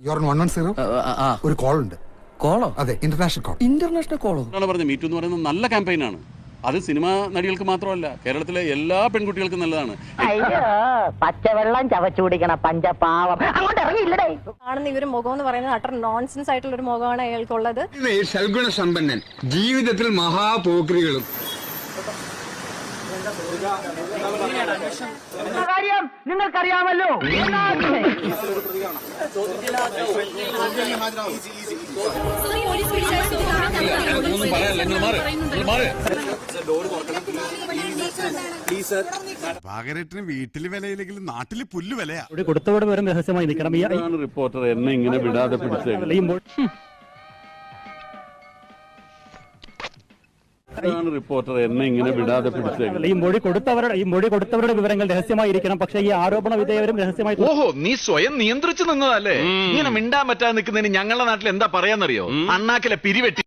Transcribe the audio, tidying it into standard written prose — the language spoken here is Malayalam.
യുവർ 110 ഒരു കോൾ ഉണ്ട്. കോളോ? അതെ, ഇന്റർനാഷണൽ കോൾ. ഇന്റർനാഷണൽ കോളോ? പറഞ്ഞ മീറ്റു എന്ന് പറയുന്നത് നല്ല ക്യാമ്പയിനാണ്. അത് സിനിമാ നടികൾക്ക് മാത്രമല്ല, കേരളത്തിലെ എല്ലാ പെൺകുട്ടികൾക്കും നല്ലതാണ്. അയ്യോ, പച്ചവെള്ളം ചവച്ചു കുടിക്കണ പഞ്ചപാവം അങ്ങോട്ട് ഇറങ്ങിയില്ലടേ. കാണുന്ന ഇവര് മുഖം എന്ന് പറയുന്നത് അട്ടർ നോൺസെൻസ് ആയിട്ടുള്ള ഒരു മുഖമാണ് അയാൾക്കുള്ളത്. സൽഗുണ സമ്പന്നൻ, ജീവിതത്തിൽ മഹാപോക്രികളും. കാര്യം നിങ്ങൾക്കറിയാമല്ലോ. പാകരേട്ടിന് വീട്ടില് വിലയില്ലെങ്കിലും നാട്ടില് പുല്ല് വിലയാ. കൊടുത്തവിടെ വരും രഹസ്യമായി നിൽക്കണം. റിപ്പോർട്ടർ എന്നെ ഇങ്ങനെ വിടാതെ പിടിച്ചത്. റിപ്പോർട്ടർ എന്നെ ഇങ്ങനെ വിടാതെ പിടിച്ചത്. ഈ മൊഴി കൊടുത്തവരുടെ വിവരങ്ങൾ രഹസ്യമായിരിക്കണം. പക്ഷേ ഈ ആരോപണ വിധേയവരും രഹസ്യമായി. ഓഹോ, നീ സ്വയം നിയന്ത്രിച്ചു നിന്നതല്ലേ? ഇങ്ങനെ മിണ്ടാൻ പറ്റാതെ നിൽക്കുന്നതിന് ഞങ്ങളുടെ നാട്ടിൽ എന്താ പറയാന്നറിയോ? അണ്ണാക്കിലെ പിരിവെട്ടി.